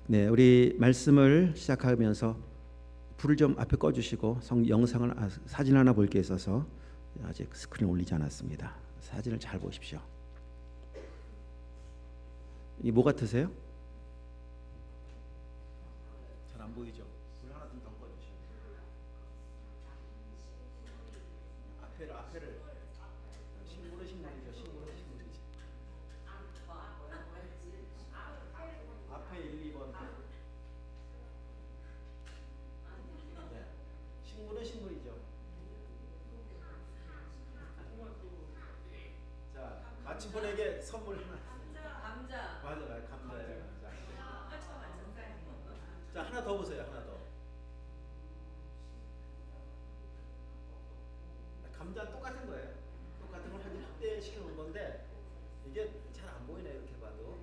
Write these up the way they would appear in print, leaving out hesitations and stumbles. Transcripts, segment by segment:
네, 우리 말씀을 시작하면서 불을 좀 앞에 꺼주시고 영상을 사진 하나 볼 게 있어서 아직 스크린 올리지 않았습니다. 사진을 잘 보십시오. 이게 뭐 같으세요? 잘 안 보이죠? 불 하나 좀 더 꺼주시오. 앞에를 식물이죠. 식물이지. 앞에 1, 2번. 네. 식물이죠. 자, 같이 분에게 선물 하나. 감자. 맞아요, 감자예요. 자, 하나 더 보세요. 하나 더. 감자 똑같은 거예요. 똑같은 걸 확대시켜 놓은 건데 이게 잘 안 보이네 이렇게 봐도.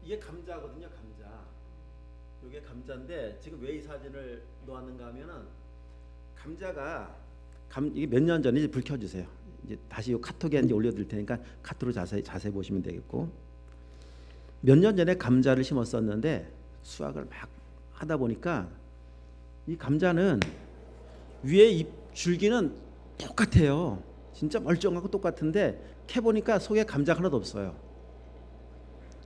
이게 감자거든요, 감자. 이게 감자인데 지금 왜 이 사진을 놓았는가 하면은 감자가 이게 몇 년 전에 불 켜주세요. 이제 다시 이 카톡에 이제 올려드릴 테니까 카톡으로 자세히 보시면 되겠고, 몇 년 전에 감자를 심었었는데 수확을 막 하다 보니까 이 감자는 위에 잎 줄기는 똑같아요. 진짜 멀쩡하고 똑같은데 캐 보니까 속에 감자가 하나도 없어요.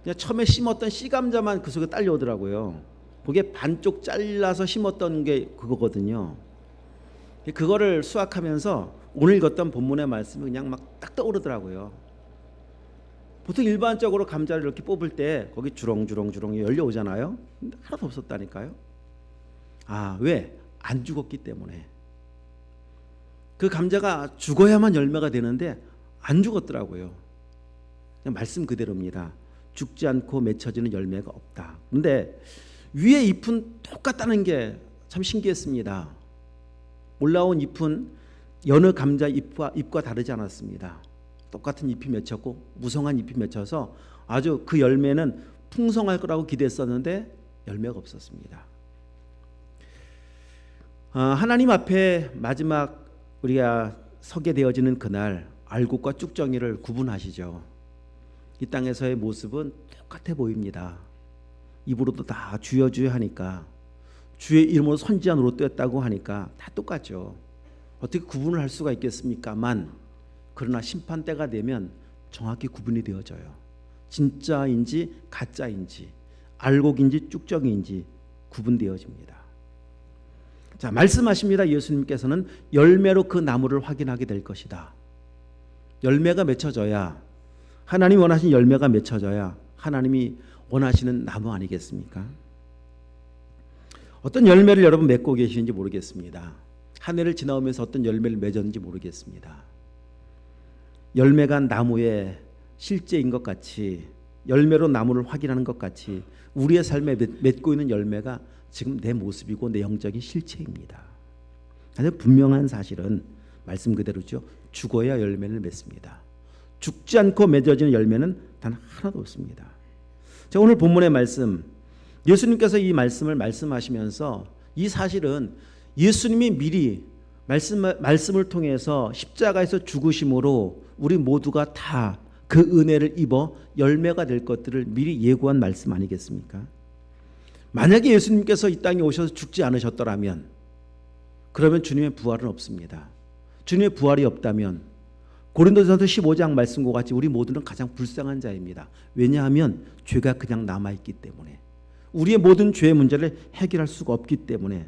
그냥 처음에 심었던 씨 감자만 그 속에 딸려오더라고요. 그게 반쪽 잘라서 심었던 게 그거거든요. 그거를 수확하면서 오늘 읽었던 본문의 말씀이 그냥 막 딱 떠오르더라고요. 보통 일반적으로 감자를 이렇게 뽑을 때 거기 주렁주렁 열려오잖아요. 근데 하나도 없었다니까요. 아, 왜? 안 죽었기 때문에. 그 감자가 죽어야만 열매가 되는데 안 죽었더라고요. 그냥 말씀 그대로입니다. 죽지 않고 맺혀지는 열매가 없다. 그런데 위에 잎은 똑같다는 게 참 신기했습니다. 올라온 잎은 여느 감자 잎과 다르지 않았습니다. 똑같은 잎이 맺혔고 무성한 잎이 맺혀서 아주 그 열매는 풍성할 거라고 기대했었는데 열매가 없었습니다. 하나님 앞에 마지막 우리가 서게 되어지는 그날 알곡과 쭉정이를 구분하시죠. 이 땅에서의 모습은 똑같아 보입니다. 입으로도 다 주여 하니까, 주의 이름으로 선지자 노릇되었다고 하니까 다 똑같죠. 어떻게 구분을 할 수가 있겠습니까만, 그러나 심판때가 되면 정확히 구분이 되어져요. 진짜인지 가짜인지, 알곡인지 쭉정이인지 구분되어집니다. 자, 말씀하십니다. 예수님께서는 열매로 그 나무를 확인하게 될 것이다. 열매가 맺혀져야, 하나님이 원하시는 열매가 맺혀져야 하나님이 원하시는 나무 아니겠습니까? 어떤 열매를 여러분 맺고 계시는지 모르겠습니다. 한 해를 지나오면서 어떤 열매를 맺었는지 모르겠습니다. 열매가 나무의 실제인 것 같이, 열매로 나무를 확인하는 것 같이 우리의 삶에 맺고 있는 열매가 지금 내 모습이고 내 영적인 실체입니다. 아주 분명한 사실은 말씀 그대로죠. 죽어야 열매를 맺습니다. 죽지 않고 맺어지는 열매는 단 하나도 없습니다. 자, 오늘 본문의 말씀, 예수님께서 이 말씀을 말씀하시면서 이 사실은 예수님이 미리 말씀을 통해서 십자가에서 죽으심으로 우리 모두가 다 그 은혜를 입어 열매가 될 것들을 미리 예고한 말씀 아니겠습니까? 만약에 예수님께서 이 땅에 오셔서 죽지 않으셨더라면, 그러면 주님의 부활은 없습니다. 주님의 부활이 없다면 고린도전서 15장 말씀과 같이 우리 모두는 가장 불쌍한 자입니다. 왜냐하면 죄가 그냥 남아있기 때문에, 우리의 모든 죄의 문제를 해결할 수가 없기 때문에,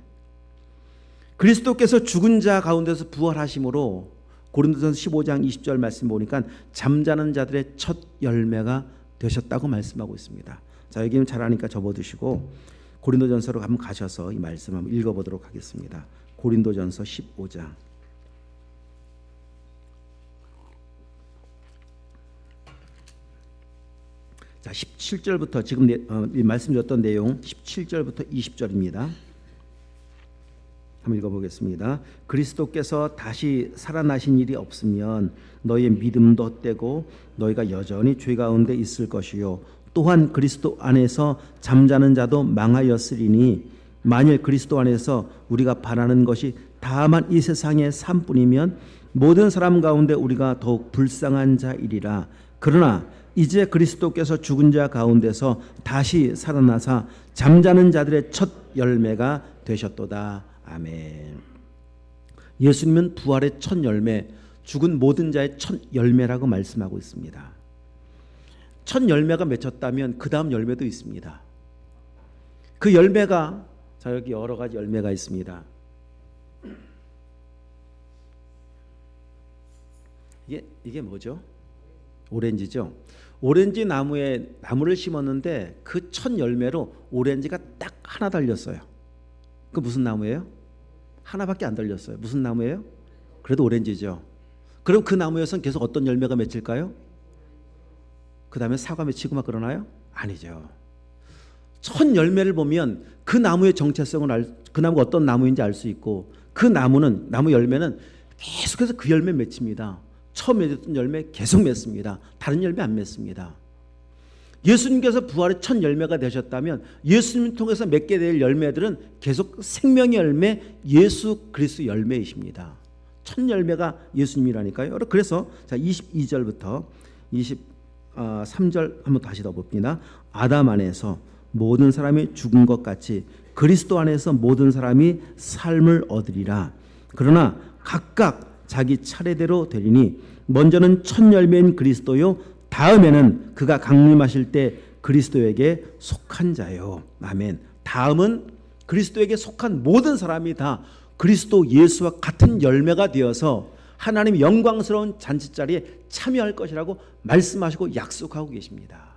그리스도께서 죽은 자 가운데서 부활하심으로 고린도전서 15장 20절 말씀 보니까 잠자는 자들의 첫 열매가 되셨다고 말씀하고 있습니다. 자, 여기는 잘하니까 접어두시고 고린도전서로 한번 가셔서 이 말씀 한번 읽어보도록 하겠습니다. 고린도전서 15장. 자, 17절부터 지금 말씀 줬던 내용 17절부터 20절입니다. 한번 읽어보겠습니다. 그리스도께서 다시 살아나신 일이 없으면 너희의 믿음도 헛되고 너희가 여전히 죄 가운데 있을 것이요, 또한 그리스도 안에서 잠자는 자도 망하였으리니, 만일 그리스도 안에서 우리가 바라는 것이 다만 이 세상의 삶뿐이면 모든 사람 가운데 우리가 더욱 불쌍한 자이리라. 그러나 이제 그리스도께서 죽은 자 가운데서 다시 살아나사 잠자는 자들의 첫 열매가 되셨도다. 아멘. 예수님은 부활의 첫 열매, 죽은 모든 자의 첫 열매라고 말씀하고 있습니다. 첫 열매가 맺혔다면 그 다음 열매도 있습니다. 그 열매가, 자, 여기 여러 가지 열매가 있습니다. 이게 뭐죠? 오렌지죠. 오렌지 나무에 나무를 심었는데 그 첫 열매로 오렌지가 딱 하나 달렸어요. 그 무슨 나무예요? 하나밖에 안 달렸어요. 무슨 나무예요? 그래도 오렌지죠. 그럼 그 나무에선 계속 어떤 열매가 맺힐까요? 그 다음에 사과 맺히고 막 그러나요? 아니죠. 첫 열매를 보면 그 나무의 정체성을 그 나무가 어떤 나무인지 알 수 있고, 그 나무 열매는 계속해서 그 열매 맺힙니다. 처음 맺었던 열매 계속 맺습니다. 다른 열매 안 맺습니다. 예수님께서 부활의 첫 열매가 되셨다면 예수님 통해서 맺게 될 열매들은 계속 생명의 열매, 예수 그리스도 열매이십니다. 첫 열매가 예수님이라니까요. 그래서 자 22절부터 23절 한번 다시 더 봅니다. 아담 안에서 모든 사람이 죽은 것 같이 그리스도 안에서 모든 사람이 삶을 얻으리라. 그러나 각각 자기 차례대로 되리니 먼저는 첫 열매인 그리스도요, 다음에는 그가 강림하실 때 그리스도에게 속한 자요. 아멘. 다음은 그리스도에게 속한 모든 사람이 다 그리스도 예수와 같은 열매가 되어서 하나님의 영광스러운 잔치자리에 참여할 것이라고 말씀하시고 약속하고 계십니다.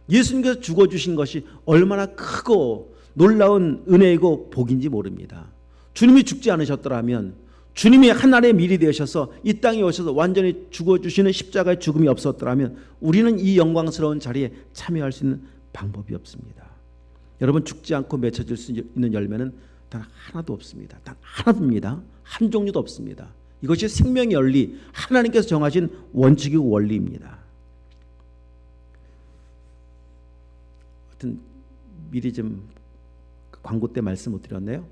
예수님께서 죽어주신 것이 얼마나 크고 놀라운 은혜이고 복인지 모릅니다. 주님이 죽지 않으셨더라면, 주님이 하나님의 미리 되셔서 이 땅에 오셔서 완전히 죽어주시는 십자가의 죽음이 없었더라면 우리는 이 영광스러운 자리에 참여할 수 있는 방법이 없습니다. 여러분, 죽지 않고 맺혀질 수 있는 열매는 단 하나도 없습니다. 단 하나입니다. 한 종류도 없습니다. 이것이 생명의 원리, 하나님께서 정하신 원칙이고 원리입니다. 하여튼 미리 좀 광고 때 말씀 못 드렸네요.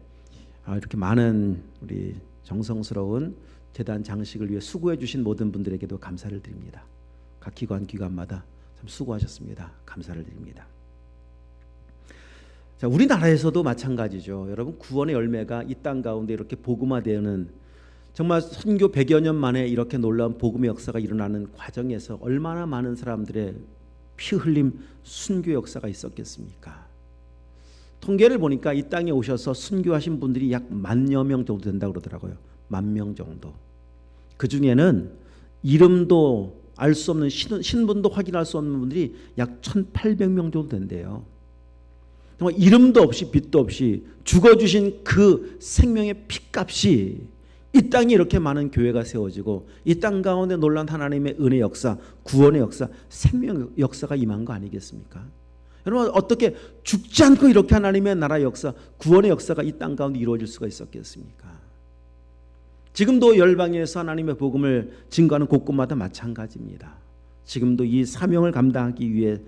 이렇게 많은 우리 정성스러운 제단 장식을 위해 수고해 주신 모든 분들에게도 감사를 드립니다. 각 기관마다 참 수고하셨습니다. 감사를 드립니다. 자, 우리나라에서도 마찬가지죠. 여러분, 구원의 열매가 이 땅 가운데 이렇게 복음화되는, 정말 선교 100여 년 만에 이렇게 놀라운 복음의 역사가 일어나는 과정에서 얼마나 많은 사람들의 피 흘림 순교 역사가 있었겠습니까? 통계를 보니까 이 땅에 오셔서 순교하신 분들이 약 10,000여 명 정도 된다고 그러더라고요. 10,000명 정도. 그 중에는 이름도 알 수 없는 신분도 확인할 수 없는 분들이 약 1,800명 정도 된대요. 정말 이름도 없이 빛도 없이 죽어주신 그 생명의 피값이 이 땅에 이렇게 많은 교회가 세워지고 이 땅 가운데 놀란 하나님의 은혜 역사, 구원의 역사, 생명 역사가 임한 거 아니겠습니까? 여러분, 어떻게 죽지 않고 이렇게 하나님의 나라의 역사, 구원의 역사가 이 땅 가운데 이루어질 수가 있었겠습니까? 지금도 열방에서 하나님의 복음을 증거하는 곳곳마다 마찬가지입니다. 지금도 이 사명을 감당하기 위해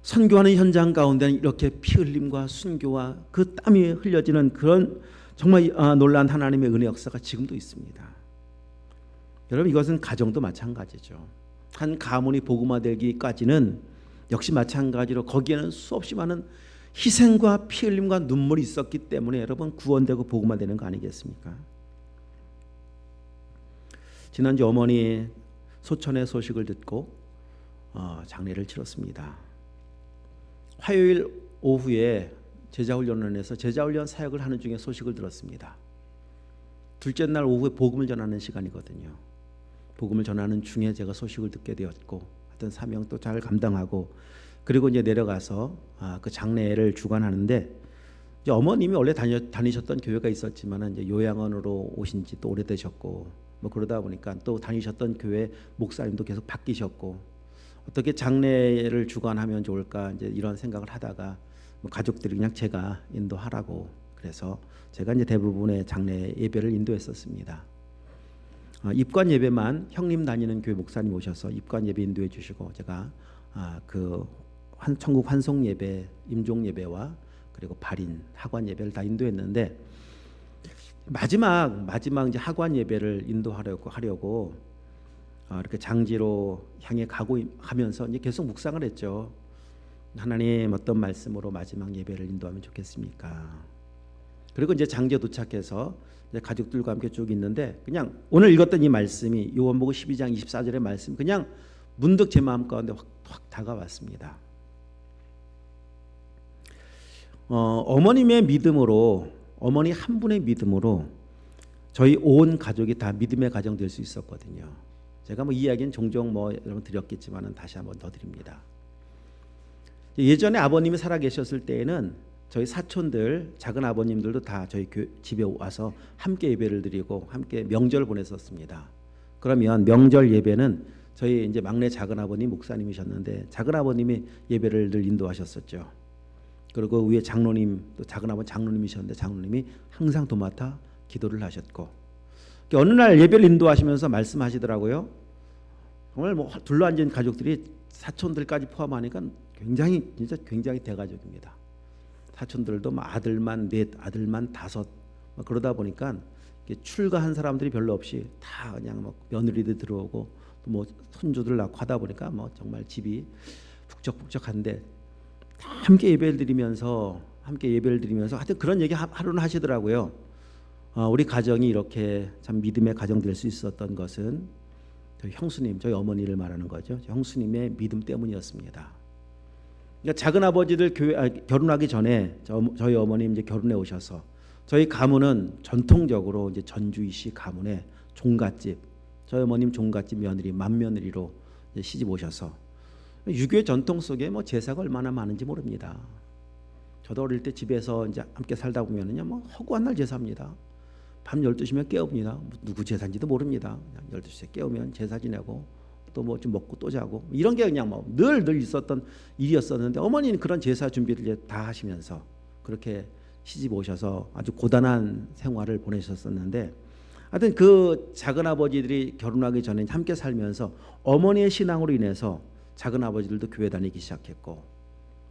선교하는 현장 가운데는 이렇게 피 흘림과 순교와 그 땀이 흘려지는 그런 정말 놀라운 하나님의 은혜 역사가 지금도 있습니다. 여러분, 이것은 가정도 마찬가지죠. 한 가문이 복음화되기까지는 역시 마찬가지로 거기에는 수없이 많은 희생과 피 흘림과 눈물이 있었기 때문에 여러분, 구원되고 복음화되는 거 아니겠습니까? 지난주 어머니 소천의 소식을 듣고 장례를 치렀습니다. 화요일 오후에 제자훈련원에서 제자훈련 사역을 하는 중에 소식을 들었습니다. 둘째 날 오후에 복음을 전하는 시간이거든요. 복음을 전하는 중에 제가 소식을 듣게 되었고, 하여튼 사명 또 잘 감당하고, 그리고 이제 내려가서 그 장례를 주관하는데, 이제 어머님이 원래 다니셨던 교회가 있었지만 이제 요양원으로 오신 지 또 오래되셨고, 뭐 그러다 보니까 또 다니셨던 교회 목사님도 계속 바뀌셨고, 어떻게 장례를 주관하면 좋을까 이제 이런 생각을 하다가 뭐 가족들이 그냥 제가 인도하라고, 그래서 제가 이제 대부분의 장례 예배를 인도했었습니다. 입관 예배만 형님 다니는 교회 목사님 오셔서 입관 예배 인도해 주시고, 제가 그 천국 환송 예배, 임종 예배와 그리고 발인, 학관 예배를 다 인도했는데, 마지막 이제 하관 예배를 인도하려고 이렇게 장지로 향해 가면서 이제 계속 묵상을 했죠. 하나님 어떤 말씀으로 마지막 예배를 인도하면 좋겠습니까? 그리고 이제 장지에 도착해서 이제 가족들과 함께 쭉 있는데 그냥 오늘 읽었던 이 말씀이 요한복음 12장 24절의 말씀 그냥 문득 제 마음 가운데 확 다가왔습니다. 어머님의 믿음으로 어머니 한 분의 믿음으로 저희 온 가족이 다 믿음의 가정 될 수 있었거든요. 제가 이 이야기는 종종 여러분 드렸겠지만은 다시 한번 더 드립니다. 예전에 아버님이 살아 계셨을 때에는 저희 사촌들 작은 아버님들도 다 저희 집에 와서 함께 예배를 드리고 함께 명절 보냈었습니다. 그러면 명절 예배는 저희 이제 막내 작은 아버님 목사님이셨는데 작은 아버님이 예배를 늘 인도하셨었죠. 그리고 위에 장로님 또 작은 아버님 장로님이셨는데 장로님이 항상 도맡아 기도를 하셨고 어느 날 예배를 인도하시면서 말씀하시더라고요. 정말 둘러앉은 가족들이 사촌들까지 포함하니까 굉장히 대가족입니다. 사촌들도 아들만 넷, 아들만 다섯 그러다 보니까 출가한 사람들이 별로 없이 다 그냥 며느리들 들어오고 또 손주들 낳고 하다 보니까 정말 집이 북적북적한데 함께 예배를 드리면서 하여튼 그런 얘기 하루는 하시더라고요. 우리 가정이 이렇게 참 믿음의 가정 될 수 있었던 것은 저희 형수님, 저희 어머니를 말하는 거죠. 형수님의 믿음 때문이었습니다. 그러니까 작은 아버지들 결혼하기 전에 저희 어머님 이제 결혼해 오셔서 저희 가문은 전통적으로 이제 전주이시 가문의 종갓집, 저희 어머님 종갓집 며느리 맏며느리로 시집 오셔서 유교의 전통 속에 제사가 얼마나 많은지 모릅니다. 저도 어릴 때 집에서 이제 함께 살다 보면은요 허구한 날 제사입니다. 밤 12시면 깨웁니다. 누구 제사인지도 모릅니다. 그냥 12시에 깨우면 제사 지내고 또 좀 먹고 또 자고 이런 게 그냥 늘 있었던 일이었었는데 어머니는 그런 제사 준비를 이제 다 하시면서 그렇게 시집 오셔서 아주 고단한 생활을 보내셨었는데 하여튼 그 작은 아버지들이 결혼하기 전에 함께 살면서 어머니의 신앙으로 인해서 작은 아버지들도 교회 다니기 시작했고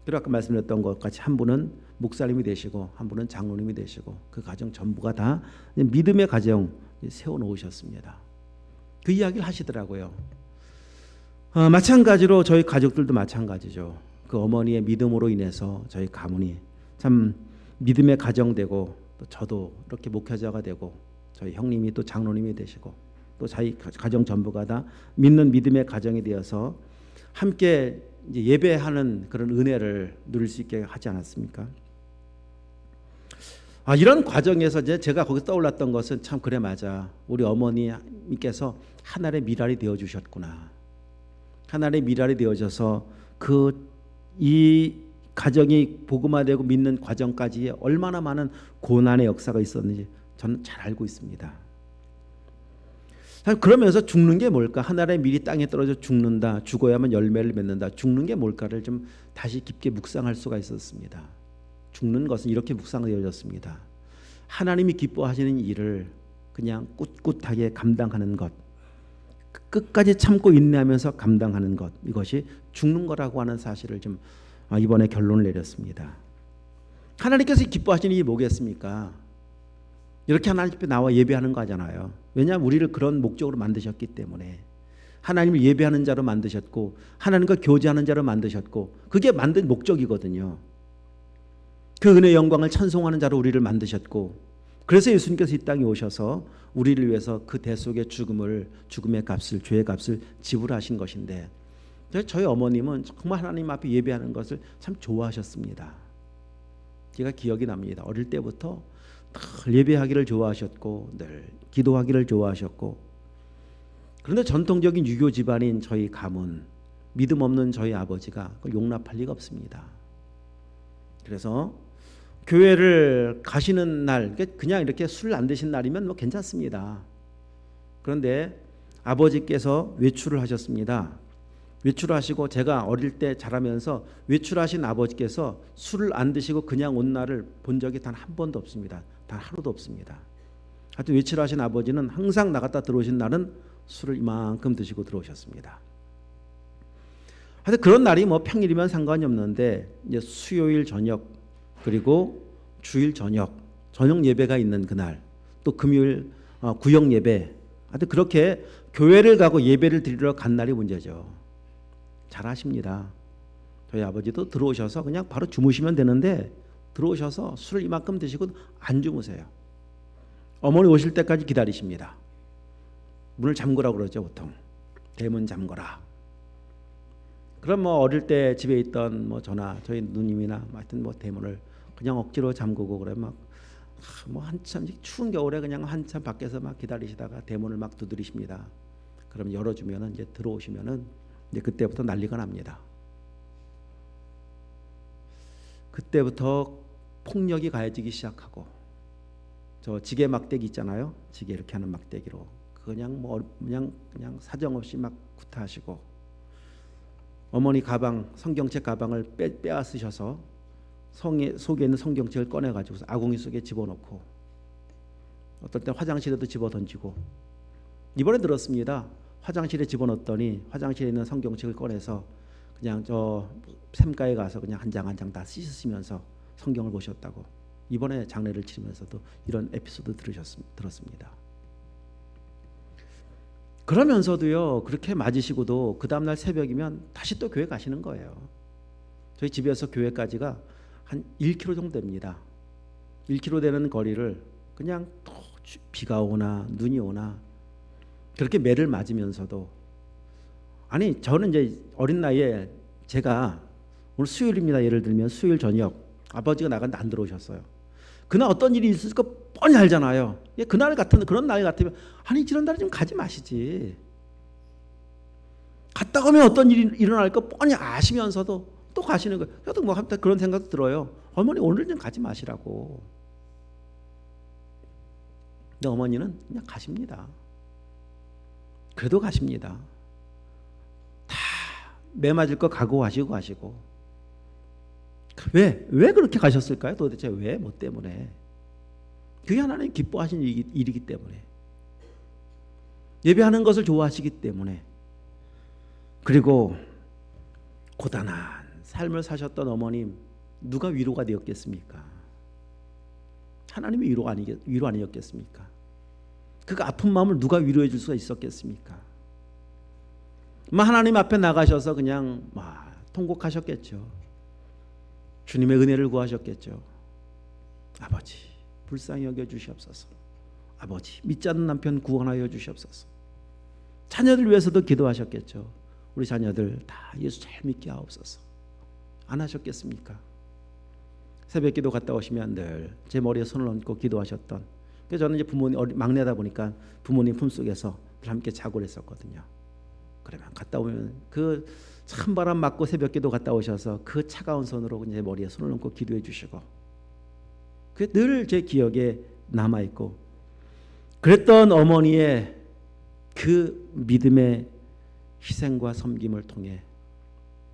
그리고 아까 말씀드렸던 것 같이 한 분은 목사님이 되시고 한 분은 장로님이 되시고 그 가정 전부가 다 믿음의 가정 세워놓으셨습니다. 그 이야기를 하시더라고요. 마찬가지로 저희 가족들도 마찬가지죠. 그 어머니의 믿음으로 인해서 저희 가문이 참 믿음의 가정 되고 또 저도 이렇게 목회자가 되고 저희 형님이 또 장로님이 되시고 또 저희 가정 전부가 다 믿는 믿음의 가정이 되어서 함께 이제 예배하는 그런 은혜를 누릴 수 있게 하지 않았습니까? 이런 과정에서 이제 제가 거기서 떠올랐던 것은 참 그래 맞아. 우리 어머니께서 하나의 미랄이 되어 주셨구나. 하나의 미랄이 되어져서 이 가정이 복음화되고 믿는 과정까지 얼마나 많은 고난의 역사가 있었는지 저는 잘 알고 있습니다. 그러면서 죽는 게 뭘까? 하나의 밀이 땅에 떨어져 죽는다. 죽어야만 열매를 맺는다. 죽는 게 뭘까를 좀 다시 깊게 묵상할 수가 있었습니다. 죽는 것은 이렇게 묵상되어졌습니다. 하나님이 기뻐하시는 일을 그냥 꿋꿋하게 감당하는 것, 끝까지 참고 인내하면서 감당하는 것, 이것이 죽는 거라고 하는 사실을 좀 이번에 결론을 내렸습니다. 하나님께서 기뻐하시는 일이 뭐겠습니까? 이렇게 하나님 앞에 나와 예배하는 거잖아요. 왜냐하면 우리를 그런 목적으로 만드셨기 때문에 하나님을 예배하는 자로 만드셨고 하나님과 교제하는 자로 만드셨고 그게 만든 목적이거든요. 그 은혜의 영광을 찬송하는 자로 우리를 만드셨고 그래서 예수님께서 이 땅에 오셔서 우리를 위해서 그 대속의 죽음의 값을 죄의 값을 지불하신 것인데 저희 어머님은 정말 하나님 앞에 예배하는 것을 참 좋아하셨습니다. 제가 기억이 납니다. 어릴 때부터 늘 예배하기를 좋아하셨고 늘 기도하기를 좋아하셨고 그런데 전통적인 유교 집안인 저희 가문 믿음 없는 저희 아버지가 그걸 용납할 리가 없습니다. 그래서 교회를 가시는 날 그냥 이렇게 술 안 드신 날이면 괜찮습니다. 그런데 아버지께서 외출을 하셨습니다. 외출하시고 제가 어릴 때 자라면서 외출하신 아버지께서 술을 안 드시고 그냥 온 날을 본 적이 단 한 번도 없습니다. 단 하루도 없습니다. 하여튼 외출하신 아버지는 항상 나갔다 들어오신 날은 술을 이만큼 드시고 들어오셨습니다. 하여튼 그런 날이 평일이면 상관이 없는데 이제 수요일 저녁 그리고 주일 저녁 예배가 있는 그날 또 금요일 구역 예배. 하여튼 그렇게 교회를 가고 예배를 드리러 간 날이 문제죠. 잘 아십니다. 저희 아버지도 들어오셔서 그냥 바로 주무시면 되는데 들어오셔서 술을 이만큼 드시고 안 주무세요. 어머니 오실 때까지 기다리십니다. 문을 잠그라고 그러죠, 보통. 대문 잠그라. 그럼 뭐 어릴 때 집에 있던 뭐 저나 저희 누님이나 하여튼 뭐 대문을 그냥 억지로 잠그고 그래 막 뭐 한참 추운 겨울에 그냥 한참 밖에서 막 기다리시다가 대문을 막 두드리십니다. 그럼 열어주면은 이제 들어오시면은 이제 그때부터 난리가 납니다. 그때부터 폭력이 가해지기 시작하고 저 지게 막대기 있잖아요. 지게 이렇게 하는 막대기로 그냥 그냥 사정없이 막 구타하시고 어머니 가방 성경책 가방을 빼앗으셔서 속에 있는 성경책을 꺼내가지고 아궁이 속에 집어넣고 어떨 때 화장실에도 집어 던지고 이번에 들었습니다. 화장실에 집어넣었더니 화장실에 있는 성경책을 꺼내서 그냥 저 샘가에 가서 그냥 한 장 한 장 다 씻으시면서 성경을 보셨다고 이번에 장례를 치르면서도 이런 에피소드 들었습니다. 그러면서도요 그렇게 맞으시고도 그 다음날 새벽이면 다시 또 교회 가시는 거예요. 저희 집에서 교회까지가 한 1km 정도 됩니다. 1km 되는 거리를 그냥 또 비가 오나 눈이 오나 그렇게 매를 맞으면서도 아니 저는 이제 어린 나이에 제가 오늘 수요일입니다. 예를 들면 수요일 저녁 아버지가 나갔는데 안 들어오셨어요. 그날 어떤 일이 있을까 뻔히 알잖아요. 그날 같은 그런 날 같으면 아니 이런 날에 좀 가지 마시지. 갔다 오면 어떤 일이 일어날까 뻔히 아시면서도 또 가시는 거예요. 저도 뭐 그런 생각도 들어요. 어머니 오늘 좀 가지 마시라고. 근데 어머니는 그냥 가십니다. 그래도 가십니다. 다 매 맞을 거 각오하시고 가시고. 왜 그렇게 가셨을까요? 도대체 왜? 뭐 때문에? 그게 하나님 기뻐하신 일이기 때문에. 예배하는 것을 좋아하시기 때문에. 그리고 고단한 삶을 사셨던 어머님 누가 위로가 되었겠습니까? 하나님이 위로 아니었겠습니까? 그 아픈 마음을 누가 위로해 줄 수가 있었겠습니까? 하나님 앞에 나가셔서 그냥 통곡하셨겠죠. 주님의 은혜를 구하셨겠죠. 아버지 불쌍히 여겨주시옵소서. 아버지 믿지 않는 남편 구원하여 주시옵소서. 자녀들 위해서도 기도하셨겠죠. 우리 자녀들 다 예수 잘 믿게 하옵소서. 안 하셨겠습니까? 새벽기도 갔다 오시면 늘 제 머리에 손을 얹고 기도하셨던. 그래서 저는 이제 부모님 막내다 보니까 부모님 품속에서 늘 함께 자고 그랬었거든요. 그러면 갔다 오면 그 찬바람 맞고 새벽기도 갔다 오셔서 그 차가운 손으로 이제 머리에 손을 얹고 기도해 주시고 그게 늘 제 기억에 남아 있고 그랬던 어머니의 그 믿음의 희생과 섬김을 통해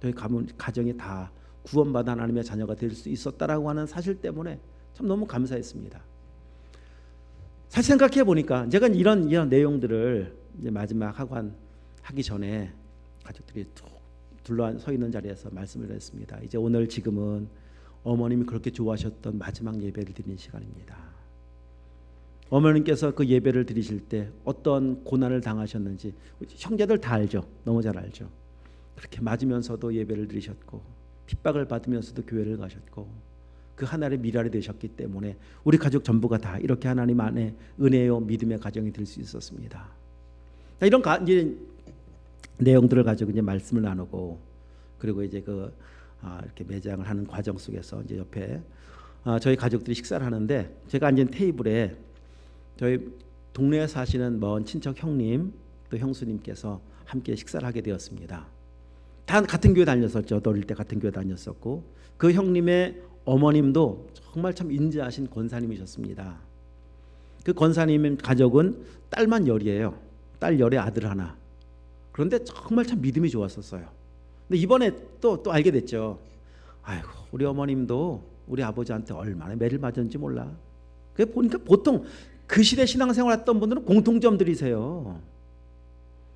저희 가정이 다 구원받아 하나님의 자녀가 될 수 있었다라고 하는 사실 때문에 참 너무 감사했습니다. 사실 생각해 보니까 제가 이런 내용들을 이제 마지막 하기 전에 가족들이 둘러 서 있는 자리에서 말씀을 했습니다. 이제 오늘 지금은 어머님이 그렇게 좋아하셨던 마지막 예배를 드리는 시간입니다. 어머님께서 그 예배를 드리실 때 어떤 고난을 당하셨는지 형제들 다 알죠. 너무 잘 알죠. 그렇게 맞으면서도 예배를 드리셨고 핍박을 받으면서도 교회를 가셨고 그 하나님의 미랄이 되셨기 때문에 우리 가족 전부가 다 이렇게 하나님 안에 은혜요 믿음의 가정이 될 수 있었습니다. 이런 이제 내용들을 가지고 이제 말씀을 나누고 그리고 이제 이렇게 매장을 하는 과정 속에서 이제 옆에 저희 가족들이 식사를 하는데 제가 앉은 테이블에 저희 동네에 사시는 먼 친척 형님 또 형수님께서 함께 식사를 하게 되었습니다. 다 같은 교회 다녔었죠. 어릴 때 같은 교회 다녔었고 그 형님의 어머님도 정말 참 인자하신 권사님이셨습니다. 그 권사님의 가족은 딸만 열이에요. 딸 열에 아들 하나. 그런데 정말 참 믿음이 좋았었어요. 근데 이번에 또 알게 됐죠. 아이고 우리 어머님도 우리 아버지한테 얼마나 매를 맞았는지 몰라. 그게 보니까 보통 그 시대 신앙생활 했던 분들은 공통점들이세요.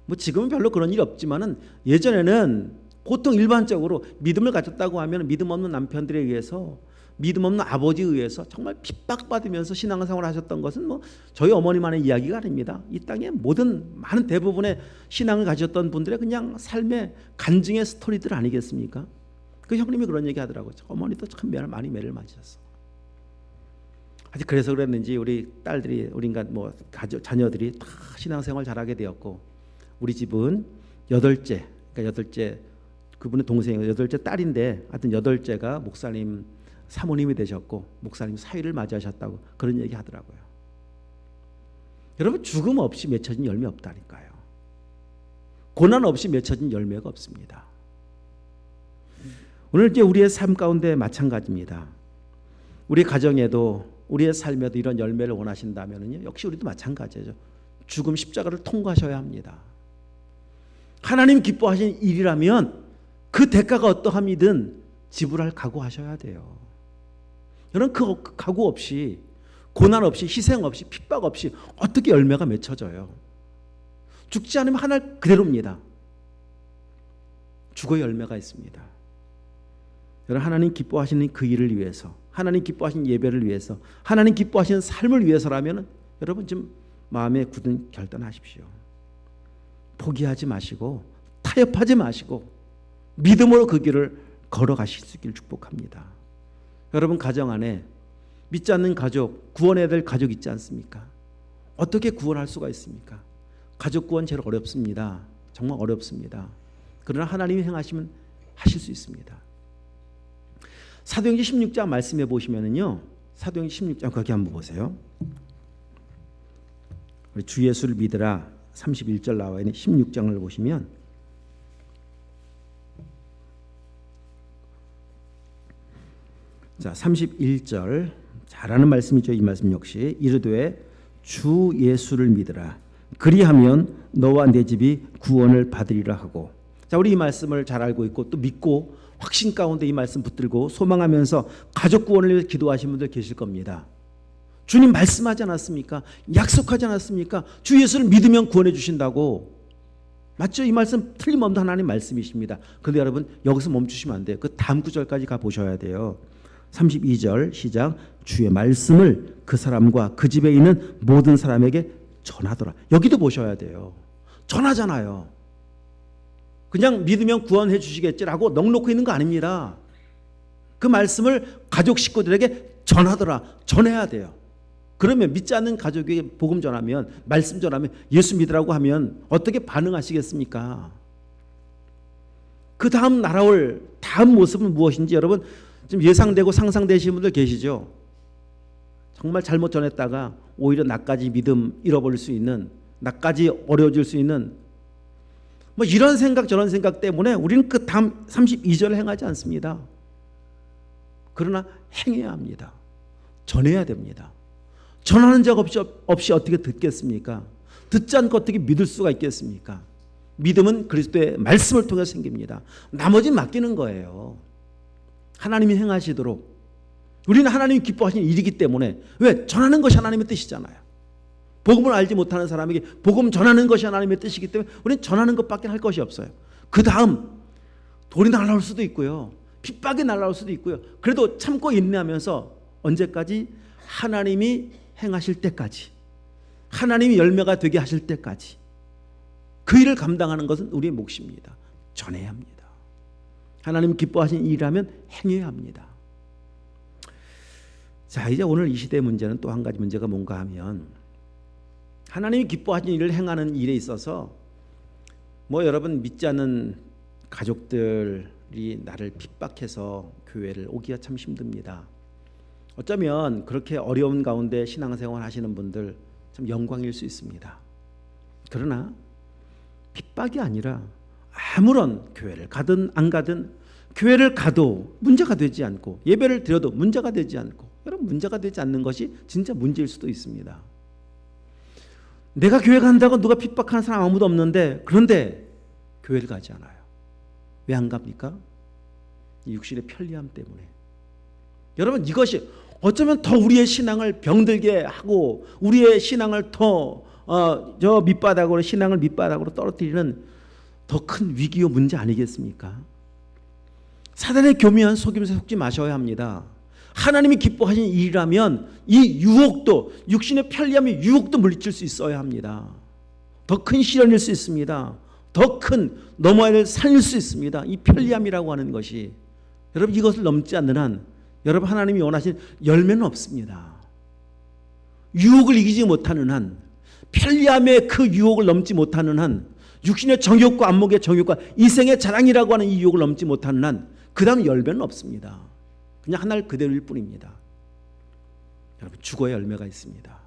뭐 지금은 별로 그런 일이 없지만은 예전에는 보통 일반적으로 믿음을 가졌다고 하면 믿음 없는 남편들에 의해서 믿음 없는 아버지에 의해서 정말 핍박받으면서 신앙생활을 하셨던 것은 뭐 저희 어머니만의 이야기가 아닙니다. 이 땅의 모든 많은 대부분의 신앙을 가졌던 분들의 그냥 삶의 간증의 스토리들 아니겠습니까? 그 형님이 그런 얘기 하더라고요. 어머니도 참 많이 매를 맞으셨어. 아직 그래서 그랬는지 우리 딸들이 우리가 뭐 자녀들이 다 신앙생활 잘하게 되었고 우리 집은 여덟째 그분의 동생이 여덟째 딸인데 하여튼 여덟째가 목사님 사모님이 되셨고 목사님 사위를 맞이하셨다고 그런 얘기 하더라고요. 여러분 죽음 없이 맺혀진 열매 없다니까요. 고난 없이 맺혀진 열매가 없습니다. 오늘 이제 우리의 삶 가운데 마찬가지입니다. 우리 가정에도 우리의 삶에도 이런 열매를 원하신다면요, 역시 우리도 마찬가지죠. 죽음 십자가를 통과하셔야 합니다. 하나님 기뻐하신 일이라면 그 대가가 어떠함이든 지불할 각오하셔야 돼요. 여러분 그 각오 없이 고난 없이 희생 없이 핍박 없이 어떻게 열매가 맺혀져요? 죽지 않으면 하늘 그대로입니다. 죽어야 열매가 있습니다. 여러분 하나님 기뻐하시는 그 일을 위해서 하나님 기뻐하시는 예배를 위해서 하나님 기뻐하시는 삶을 위해서라면 여러분 좀 마음에 굳은 결단하십시오. 포기하지 마시고 타협하지 마시고 믿음으로 그 길을 걸어가실 수 있기를 축복합니다. 여러분 가정 안에 믿지 않는 가족, 구원해야 될 가족 있지 않습니까? 어떻게 구원할 수가 있습니까? 가족 구원 제일 어렵습니다. 정말 어렵습니다. 그러나 하나님이 행하시면 하실 수 있습니다. 사도행전 16장 말씀해 보시면은요, 사도행전 16장 거기 한번 보세요. 우리 주 예수를 믿으라 31절 나와 있는 16장을 보시면 자 31절 잘하는 말씀이죠. 이 말씀 역시 이르되 주 예수를 믿으라 그리하면 너와 내 집이 구원을 받으리라 하고, 자 우리 이 말씀을 잘 알고 있고 또 믿고 확신 가운데 이 말씀 붙들고 소망하면서 가족 구원을 위해 기도하시는 분들 계실 겁니다. 주님 말씀하지 않았습니까? 약속하지 않았습니까? 주 예수를 믿으면 구원해 주신다고. 맞죠? 이 말씀 틀림없는 하나님 말씀이십니다. 그런데 여러분 여기서 멈추시면 안 돼요. 그 다음 구절까지 가보셔야 돼요. 32절 시작. 주의 말씀을 그 사람과 그 집에 있는 모든 사람에게 전하더라. 여기도 보셔야 돼요. 전하잖아요. 그냥 믿으면 구원해 주시겠지라고 넉놓고 있는 거 아닙니다. 그 말씀을 가족 식구들에게 전하더라. 전해야 돼요. 그러면 믿지 않는 가족에게 복음 전하면, 말씀 전하면, 예수 믿으라고 하면 어떻게 반응하시겠습니까? 그 다음 날아올 다음 모습은 무엇인지 여러분 좀 예상되고 상상되시는 분들 계시죠? 정말 잘못 전했다가 오히려 나까지 믿음 잃어버릴 수 있는, 나까지 어려워질 수 있는 뭐 이런 생각 저런 생각 때문에 우리는 그 다음 32절을 행하지 않습니다. 그러나 행해야 합니다. 전해야 됩니다. 전하는 적 없이 어떻게 듣겠습니까? 듣지 않고 어떻게 믿을 수가 있겠습니까? 믿음은 그리스도의 말씀을 통해 생깁니다. 나머지는 맡기는 거예요. 하나님이 행하시도록. 우리는 하나님이 기뻐하시는 일이기 때문에, 왜? 전하는 것이 하나님의 뜻이잖아요. 복음을 알지 못하는 사람에게 복음 전하는 것이 하나님의 뜻이기 때문에 우리는 전하는 것밖에 할 것이 없어요. 그 다음 돌이 날아올 수도 있고요, 핍박이 날아올 수도 있고요. 그래도 참고 인내하면서 언제까지? 하나님이 행하실 때까지, 하나님이 열매가 되게 하실 때까지 그 일을 감당하는 것은 우리의 몫입니다. 전해야 합니다. 하나님 기뻐하시는 일이라면 행해야 합니다. 자, 이제 오늘 이 시대의 문제는 또 한 가지 문제가 뭔가 하면, 하나님이 기뻐하시는 일을 행하는 일에 있어서 뭐 여러분 믿지 않는 가족들이 나를 핍박해서 교회를 오기가 참 힘듭니다. 어쩌면 그렇게 어려운 가운데 신앙생활 하시는 분들 참 영광일 수 있습니다. 그러나 핍박이 아니라 아무런 교회를 가든 안 가든, 교회를 가도 문제가 되지 않고 예배를 드려도 문제가 되지 않고, 여러분 문제가 되지 않는 것이 진짜 문제일 수도 있습니다. 내가 교회 간다고 누가 핍박하는 사람 아무도 없는데, 그런데 교회를 가지 않아요. 왜 안 갑니까? 이 육신의 편리함 때문에. 여러분 이것이 어쩌면 더 우리의 신앙을 병들게 하고 우리의 신앙을 더 저 밑바닥으로, 신앙을 밑바닥으로 떨어뜨리는 더 큰 위기요 문제 아니겠습니까? 사단의 교묘한 속임수에 속지 마셔야 합니다. 하나님이 기뻐하시는 일이라면 이 유혹도, 육신의 편리함의 유혹도 물리칠 수 있어야 합니다. 더 큰 시련일 수 있습니다. 더 큰 넘어야 될 산일 수 있습니다. 이 편리함이라고 하는 것이, 여러분 이것을 넘지 않는 한 여러분 하나님이 원하시는 열매는 없습니다. 유혹을 이기지 못하는 한, 편리함의 그 유혹을 넘지 못하는 한, 육신의 정욕과 안목의 정욕과 이생의 자랑이라고 하는 이 유혹을 넘지 못하는 한, 그 다음 열매는 없습니다. 그냥 하나를 그대로일 뿐입니다. 여러분 죽어야 열매가 있습니다.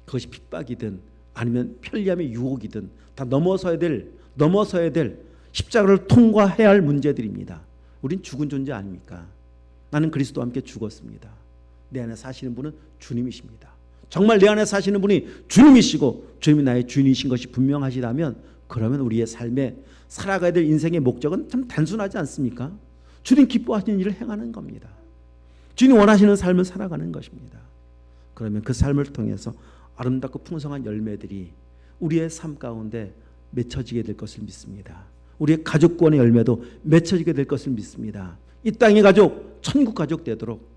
그것이 핍박이든 아니면 편리함의 유혹이든 다 넘어서야 될 십자가를 통과해야 할 문제들입니다. 우린 죽은 존재 아닙니까? 나는 그리스도와 함께 죽었습니다. 내 안에 사시는 분은 주님이십니다. 정말 내 안에 사시는 분이 주님이시고 주님이 나의 주인이신 것이 분명하시다면, 그러면 우리의 삶에 살아가야 될 인생의 목적은 참 단순하지 않습니까? 주님 기뻐하시는 일을 행하는 겁니다. 주님 원하시는 삶을 살아가는 것입니다. 그러면 그 삶을 통해서 아름답고 풍성한 열매들이 우리의 삶 가운데 맺혀지게 될 것을 믿습니다. 우리의 가족 구원의 열매도 맺혀지게 될 것을 믿습니다. 이 땅의 가족, 천국 가족 되도록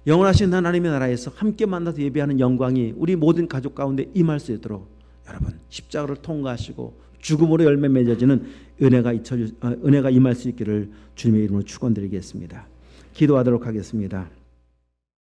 영원하신 하나님의 나라에서 함께 만나서 예배하는 영광이 우리 모든 가족 가운데 임할 수 있도록 여러분 십자가를 통과하시고 죽음으로 열매 맺어지는 은혜가 임할 수 있기를 주님의 이름으로 축원드리겠습니다. 기도하도록 하겠습니다.